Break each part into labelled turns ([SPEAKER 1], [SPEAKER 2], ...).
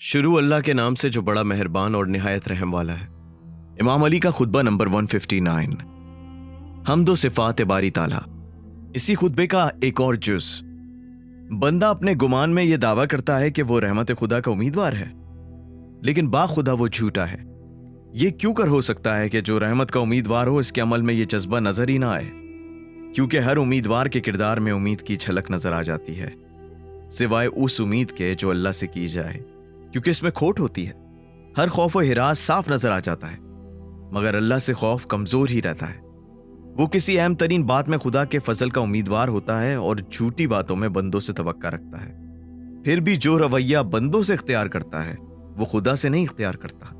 [SPEAKER 1] شروع اللہ کے نام سے جو بڑا مہربان اور نہایت رحم والا ہے۔ امام علی کا خطبہ نمبر 159۔ حمد و صفات باری تعالیٰ۔ اسی خطبے کا ایک اور جز۔ بندہ اپنے گمان میں یہ دعویٰ کرتا ہے کہ وہ رحمت خدا کا امیدوار ہے، لیکن باخدا وہ جھوٹا ہے۔ یہ کیوں کر ہو سکتا ہے کہ جو رحمت کا امیدوار ہو اس کے عمل میں یہ جذبہ نظر ہی نہ آئے؟ کیونکہ ہر امیدوار کے کردار میں امید کی جھلک نظر آ جاتی ہے، سوائے اس امید کے جو اللہ سے کی جائے، کیونکہ اس میں کھوٹ ہوتی ہے۔ ہر خوف و ہراس صاف نظر آ جاتا ہے، مگر اللہ سے خوف کمزور ہی رہتا ہے۔ وہ کسی اہم ترین بات میں خدا کے فضل کا امیدوار ہوتا ہے اور جھوٹی باتوں میں بندوں سے توقع رکھتا ہے۔ پھر بھی جو رویہ بندوں سے اختیار کرتا ہے وہ خدا سے نہیں اختیار کرتا۔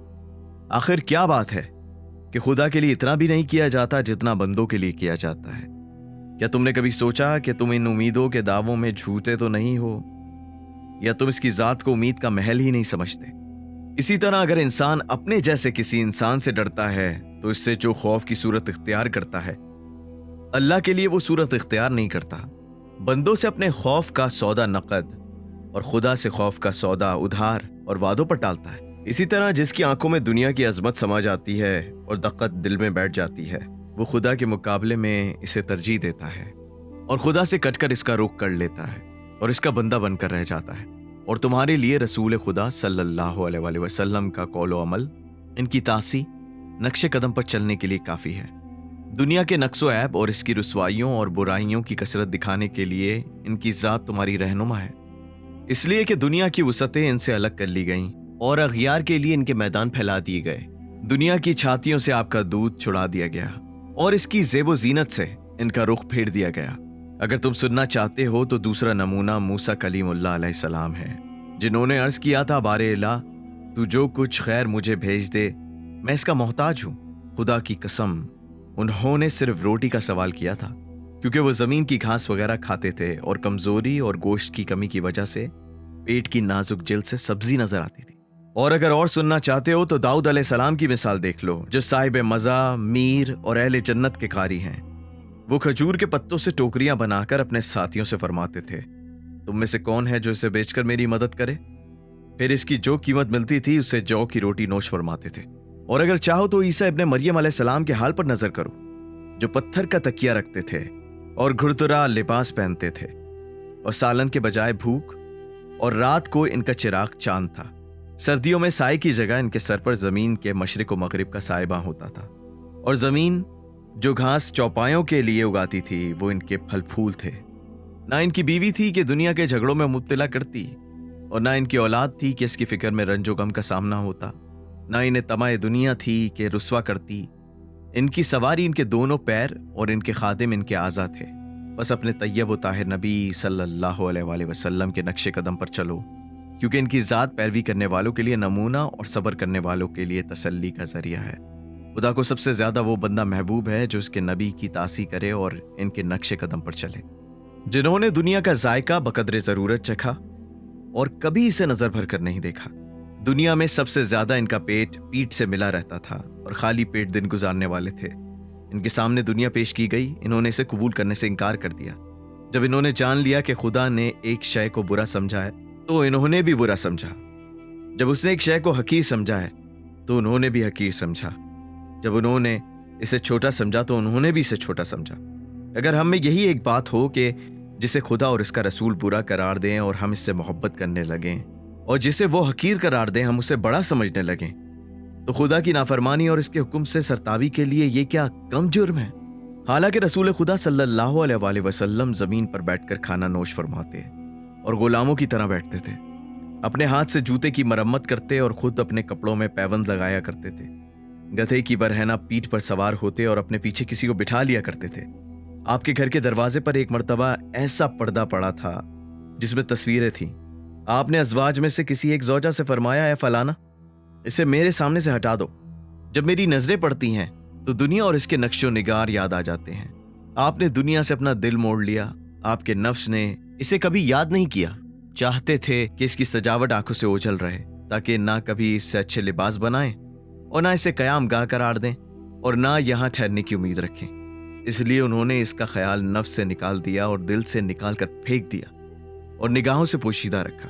[SPEAKER 1] آخر کیا بات ہے کہ خدا کے لیے اتنا بھی نہیں کیا جاتا جتنا بندوں کے لیے کیا جاتا ہے؟ کیا تم نے کبھی سوچا کہ تم ان امیدوں کے دعووں میں جھوٹے تو نہیں ہو، یا تم اس کی ذات کو امید کا محل ہی نہیں سمجھتے؟ اسی طرح اگر انسان اپنے جیسے کسی انسان سے ڈرتا ہے تو اس سے جو خوف کی صورت اختیار کرتا ہے، اللہ کے لیے وہ صورت اختیار نہیں کرتا۔ بندوں سے اپنے خوف کا سودا نقد اور خدا سے خوف کا سودا ادھار اور وعدوں پر ٹالتا ہے۔ اسی طرح جس کی آنکھوں میں دنیا کی عظمت سما جاتی ہے اور دقت دل میں بیٹھ جاتی ہے، وہ خدا کے مقابلے میں اسے ترجیح دیتا ہے اور خدا سے کٹ کر اس کا رخ کر لیتا ہے اور اس کا بندہ بن کر رہ جاتا ہے۔ اور تمہارے لیے رسول خدا صلی اللہ علیہ وآلہ وسلم کا قول و عمل، ان کی تاسی نقش قدم پر چلنے کے لیے کافی ہے۔ دنیا کے نقص و عیب اور اس کی رسوائیوں اور برائیوں کی کثرت دکھانے کے لیے ان کی ذات تمہاری رہنما ہے، اس لیے کہ دنیا کی وسعتیں ان سے الگ کر لی گئیں اور اغیار کے لیے ان کے میدان پھیلا دیے گئے۔ دنیا کی چھاتیوں سے آپ کا دودھ چھڑا دیا گیا اور اس کی زیب و زینت سے ان کا رخ پھیر دیا گیا۔ اگر تم سننا چاہتے ہو تو دوسرا نمونہ موسیٰ کلیم اللہ علیہ السلام ہے، جنہوں نے عرض کیا تھا، بارے الہ تو جو کچھ خیر مجھے بھیج دے میں اس کا محتاج ہوں۔ خدا کی قسم انہوں نے صرف روٹی کا سوال کیا تھا، کیونکہ وہ زمین کی گھاس وغیرہ کھاتے تھے اور کمزوری اور گوشت کی کمی کی وجہ سے پیٹ کی نازک جلد سے سبزی نظر آتی تھی۔ اور اگر اور سننا چاہتے ہو تو داؤد علیہ السلام کی مثال دیکھ لو، جو صاحب مزہ، میر اور اہل جنت کے قاری ہیں۔ وہ کھجور کے پتوں سے ٹوکریاں بنا کر اپنے ساتھیوں سے فرماتے تھے، تم میں سے کون ہے جو اسے بیچ کر میری مدد کرے؟ پھر اس کی جو قیمت ملتی تھی اس سے جو کی روٹی نوش فرماتے تھے۔ اور اگر چاہو تو عیسیٰ ابن مریم علیہ السلام کے حال پر نظر کرو، جو پتھر کا تکیہ رکھتے تھے اور گھڑترا لباس پہنتے تھے، اور سالن کے بجائے بھوک، اور رات کو ان کا چراغ چاند تھا۔ سردیوں میں سائے کی جگہ ان کے سر پر زمین کے مشرق و مغرب کا سائبہ ہوتا تھا، اور زمین جو گھاس چوپایوں کے لیے اگاتی تھی وہ ان کے پھل پھول تھے۔ نہ ان کی بیوی تھی کہ دنیا کے جھگڑوں میں مبتلا کرتی، اور نہ ان کی اولاد تھی کہ اس کی فکر میں رنج و غم کا سامنا ہوتا۔ نہ انہیں طمع دنیا تھی کہ رسوا کرتی۔ ان کی سواری ان کے دونوں پیر اور ان کے خادم ان کے اعضا تھے۔ بس اپنے طیب و طاہر نبی صلی اللہ علیہ وآلہ وسلم کے نقش قدم پر چلو، کیونکہ ان کی ذات پیروی کرنے والوں کے لیے نمونہ اور صبر کرنے والوں کے لیے تسلی کا ذریعہ ہے۔ خدا کو سب سے زیادہ وہ بندہ محبوب ہے جو اس کے نبی کی تاسی کرے اور ان کے نقش قدم پر چلے، جنہوں نے دنیا کا ذائقہ بقدر ضرورت چکھا اور کبھی اسے نظر بھر کر نہیں دیکھا۔ دنیا میں سب سے زیادہ ان کا پیٹ پیٹ سے ملا رہتا تھا اور خالی پیٹ دن گزارنے والے تھے۔ ان کے سامنے دنیا پیش کی گئی، انہوں نے اسے قبول کرنے سے انکار کر دیا۔ جب انہوں نے جان لیا کہ خدا نے ایک شے کو برا سمجھا ہے تو انہوں نے بھی برا سمجھا۔ جب اس نے ایک شے کو حقیر سمجھا ہے تو انہوں نے بھی حقیر سمجھا۔ جب انہوں نے اسے چھوٹا سمجھا تو انہوں نے بھی اسے چھوٹا سمجھا۔ اگر ہم میں یہی ایک بات ہو کہ جسے خدا اور اس کا رسول برا قرار دیں اور ہم اس سے محبت کرنے لگیں، اور جسے وہ حقیر قرار دیں ہم اسے بڑا سمجھنے لگیں، تو خدا کی نافرمانی اور اس کے حکم سے سرتابی کے لیے یہ کیا کم جرم ہے؟ حالانکہ رسول خدا صلی اللہ علیہ وآلہ وسلم زمین پر بیٹھ کر کھانا نوش فرماتے اور غلاموں کی طرح بیٹھتے تھے، اپنے ہاتھ سے جوتے کی مرمت کرتے اور خود اپنے کپڑوں میں پیوند لگایا کرتے تھے، گدھے کی برہنہ پیٹھ پر سوار ہوتے اور اپنے پیچھے کسی کو بٹھا لیا کرتے تھے۔ آپ کے گھر کے دروازے پر ایک مرتبہ ایسا پردہ پڑا تھا جس میں تصویریں تھیں۔ آپ نے ازواج میں سے کسی ایک زوجہ سے فرمایا، اے فلانا، اسے میرے سامنے سے ہٹا دو۔ جب میری نظریں پڑتی ہیں تو دنیا اور اس کے نقش و نگار یاد آ جاتے ہیں۔ آپ نے دنیا سے اپنا دل موڑ لیا، آپ کے نفس نے اسے کبھی یاد نہیں کیا۔ چاہتے تھے کہ اس کی سجاوٹ آنکھوں سے اوجھل رہے تاکہ نہ کبھی اس سے اچھے لباس بنائیں اور نہ اسے قیام گاہ قرار دیں اور نہ یہاں ٹھہرنے کی امید رکھیں۔ اس لیے انہوں نے اس کا خیال نفس سے نکال دیا اور دل سے نکال کر پھینک دیا اور نگاہوں سے پوشیدہ رکھا۔